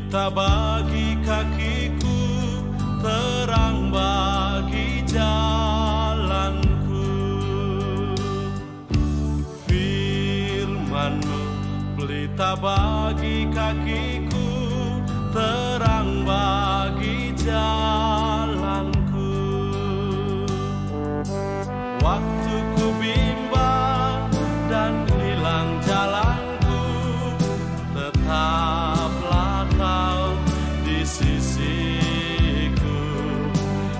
pelita bagi kakiku, terang bagi jalanku. Firman-Mu pelita bagi kakiku, terang bagi jalanku. Waktu ku bimbang dan hilang jalanku, tetaplah Kau di sisiku.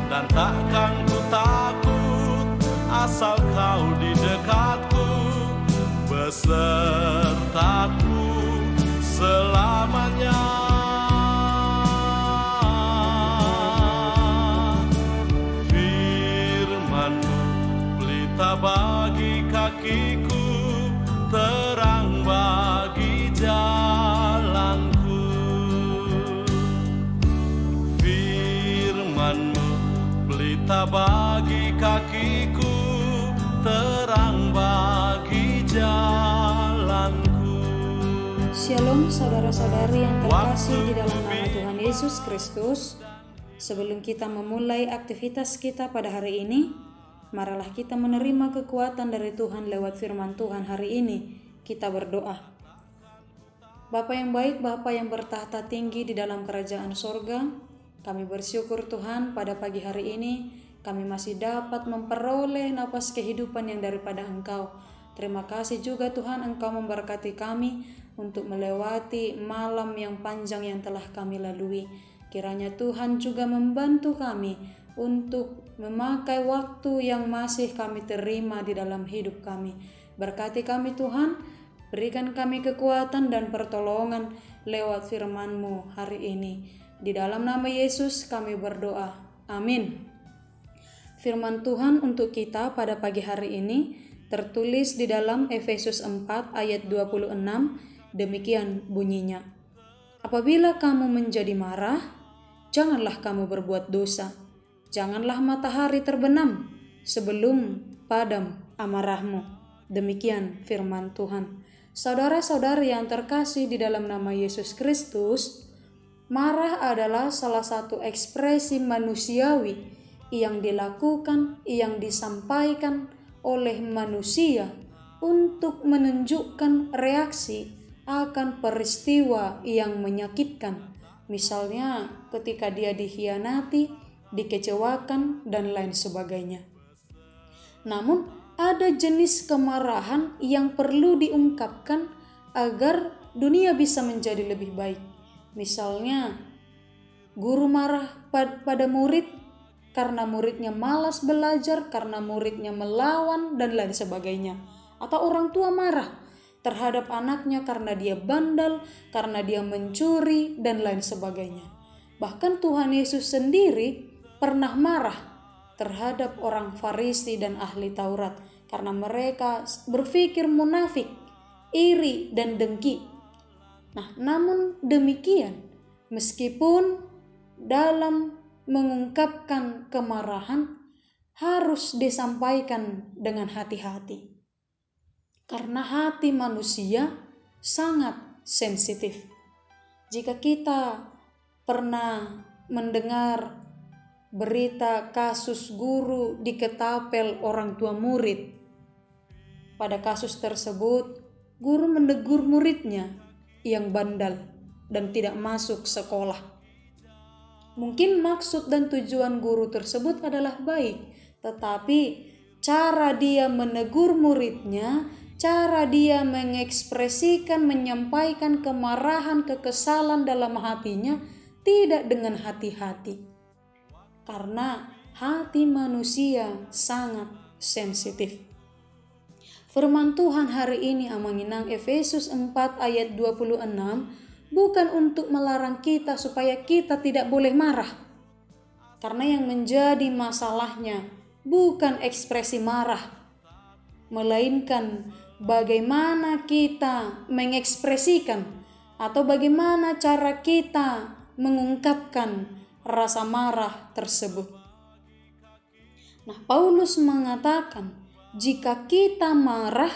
Dan takkan ku takut asal Kau di dekatku, besertaku selamanya. Firman-Mu pelita bagi kakiku, terang bagi jalanku. Firman-Mu pelita bagi kakiku, terang bagi jalanku. Shalom saudara-saudari yang terkasih di dalam nama Tuhan Yesus Kristus. Sebelum kita memulai aktivitas kita pada hari ini, marilah kita menerima kekuatan dari Tuhan lewat firman Tuhan hari ini. Kita berdoa. Bapa yang baik, Bapa yang bertahta tinggi di dalam kerajaan sorga, kami bersyukur Tuhan pada pagi hari ini kami masih dapat memperoleh napas kehidupan yang daripada Engkau. Terima kasih juga Tuhan, Engkau memberkati kami untuk melewati malam yang panjang yang telah kami lalui. Kiranya Tuhan juga membantu kami untuk memakai waktu yang masih kami terima di dalam hidup kami. Berkati kami Tuhan, berikan kami kekuatan dan pertolongan lewat firman-Mu hari ini. Di dalam nama Yesus kami berdoa. Amin. Firman Tuhan untuk kita pada pagi hari ini tertulis di dalam Efesus 4 ayat 26, demikian bunyinya. Apabila kamu menjadi marah, janganlah kamu berbuat dosa. Janganlah matahari terbenam sebelum padam amarahmu. Demikian firman Tuhan. Saudara-saudari yang terkasih di dalam nama Yesus Kristus, marah adalah salah satu ekspresi manusiawi yang dilakukan, yang disampaikan oleh manusia untuk menunjukkan reaksi akan peristiwa yang menyakitkan. Misalnya ketika dia dikhianati, dikecewakan, dan lain sebagainya. Namun ada jenis kemarahan yang perlu diungkapkan agar dunia bisa menjadi lebih baik. Misalnya guru marah pada murid karena muridnya malas belajar, karena muridnya melawan, dan lain sebagainya. Atau orang tua marah terhadap anaknya karena dia bandel, karena dia mencuri, dan lain sebagainya. Bahkan Tuhan Yesus sendiri pernah marah terhadap orang Farisi dan ahli Taurat karena mereka berpikir munafik, iri, dan dengki. Nah, namun demikian, meskipun dalam mengungkapkan kemarahan harus disampaikan dengan hati-hati. Karena hati manusia sangat sensitif. Jika kita pernah mendengar berita kasus guru diketapel orang tua murid, pada kasus tersebut guru menegur muridnya yang bandel dan tidak masuk sekolah. Mungkin maksud dan tujuan guru tersebut adalah baik, tetapi cara dia menegur muridnya, cara dia mengekspresikan, menyampaikan kemarahan, kekesalan dalam hatinya tidak dengan hati-hati. Karena hati manusia sangat sensitif. Firman Tuhan hari ini Amanginang Efesus 4 ayat 26 bukan untuk melarang kita supaya kita tidak boleh marah. Karena yang menjadi masalahnya bukan ekspresi marah, melainkan bagaimana kita mengekspresikan atau bagaimana cara kita mengungkapkan rasa marah tersebut. Nah, Paulus mengatakan, jika kita marah,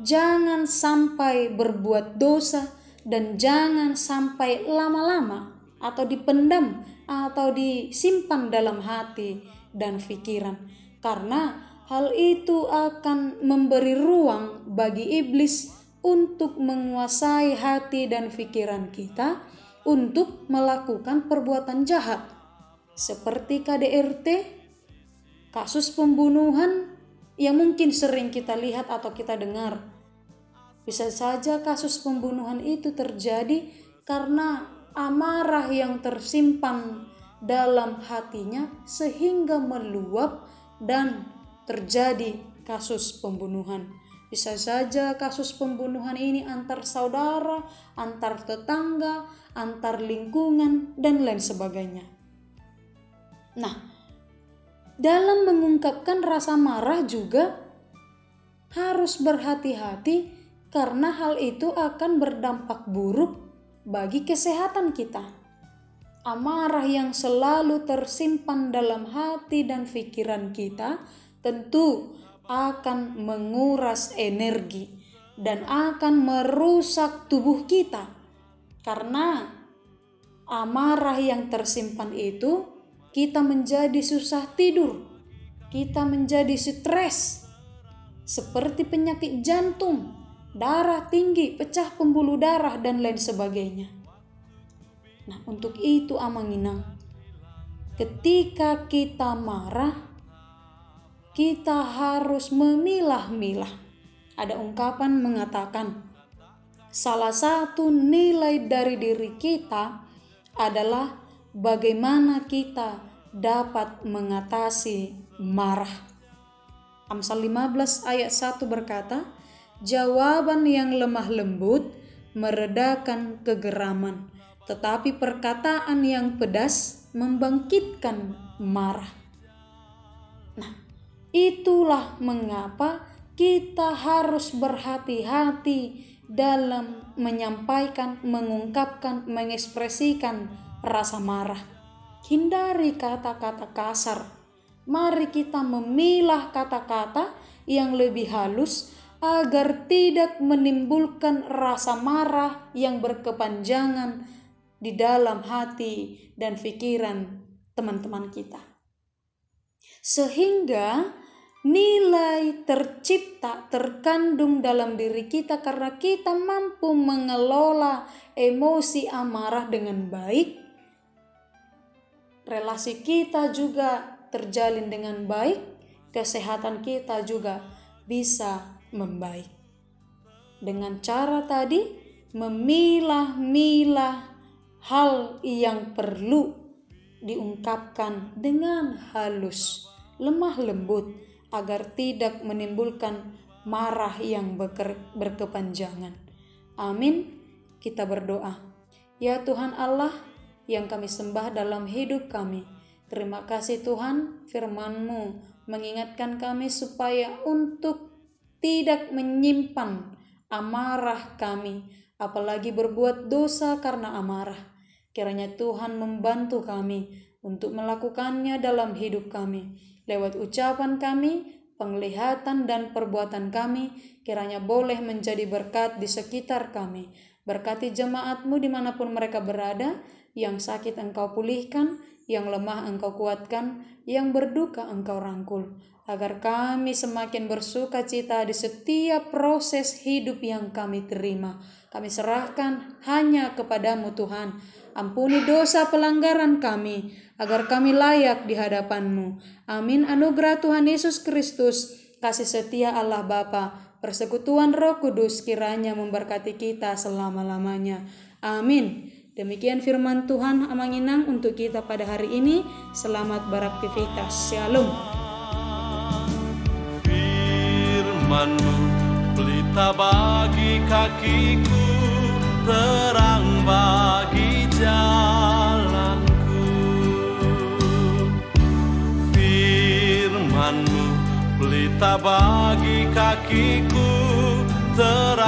jangan sampai berbuat dosa, dan jangan sampai lama-lama atau dipendam atau disimpan dalam hati dan pikiran, karena hal itu akan memberi ruang bagi iblis untuk menguasai hati dan pikiran kita untuk melakukan perbuatan jahat seperti KDRT, kasus pembunuhan yang mungkin sering kita lihat atau kita dengar. Bisa saja kasus pembunuhan itu terjadi karena amarah yang tersimpan dalam hatinya sehingga meluap dan terjadi kasus pembunuhan. Bisa saja kasus pembunuhan ini antar saudara, antar tetangga, antar lingkungan, dan lain sebagainya. Nah, dalam mengungkapkan rasa marah juga harus berhati-hati karena hal itu akan berdampak buruk bagi kesehatan kita. Amarah yang selalu tersimpan dalam hati dan pikiran kita tentu akan menguras energi dan akan merusak tubuh kita. Karena amarah yang tersimpan itu, kita menjadi susah tidur, kita menjadi stres, seperti penyakit jantung, darah tinggi, pecah pembuluh darah, dan lain sebagainya. Nah, untuk itu Amanginang, ketika kita marah, kita harus memilah-milah. Ada ungkapan mengatakan, salah satu nilai dari diri kita adalah bagaimana kita dapat mengatasi marah. Amsal 15 ayat 1 berkata, jawaban yang lemah lembut meredakan kegeraman, tetapi perkataan yang pedas membangkitkan marah. Nah, itulah mengapa kita harus berhati-hati dalam menyampaikan, mengungkapkan, mengekspresikan rasa marah. Hindari kata-kata kasar. Mari kita memilah kata-kata yang lebih halus agar tidak menimbulkan rasa marah yang berkepanjangan di dalam hati dan pikiran teman-teman kita. Sehingga nilai tercipta, terkandung dalam diri kita karena kita mampu mengelola emosi amarah dengan baik. Relasi kita juga terjalin dengan baik, kesehatan kita juga bisa membaik. Dengan cara tadi, memilah-milah hal yang perlu diungkapkan dengan halus, lemah lembut, agar tidak menimbulkan marah yang berkepanjangan. Amin. Kita berdoa. Ya Tuhan Allah yang kami sembah dalam hidup kami, terima kasih Tuhan, firman-Mu mengingatkan kami supaya untuk tidak menyimpan amarah kami, apalagi berbuat dosa karena amarah. Kiranya Tuhan membantu kami untuk melakukannya dalam hidup kami. Lewat ucapan kami, penglihatan dan perbuatan kami, kiranya boleh menjadi berkat di sekitar kami. Berkati jemaat-Mu dimanapun mereka berada, yang sakit Engkau pulihkan, yang lemah Engkau kuatkan, yang berduka Engkau rangkul. Agar kami semakin bersuka cita di setiap proses hidup yang kami terima. Kami serahkan hanya kepadamu Tuhan. Ampuni dosa pelanggaran kami, agar kami layak di hadapan-Mu. Amin. Anugerah Tuhan Yesus Kristus, kasih setia Allah Bapa, persekutuan Roh Kudus kiranya memberkati kita selama-lamanya. Amin. Demikian firman Tuhan Amanginang untuk kita pada hari ini. Selamat beraktivitas. Shalom. Firman-Mu pelita bagi kakiku, terang bagi jalanku. Firman-Mu pelita bagi kakiku, terang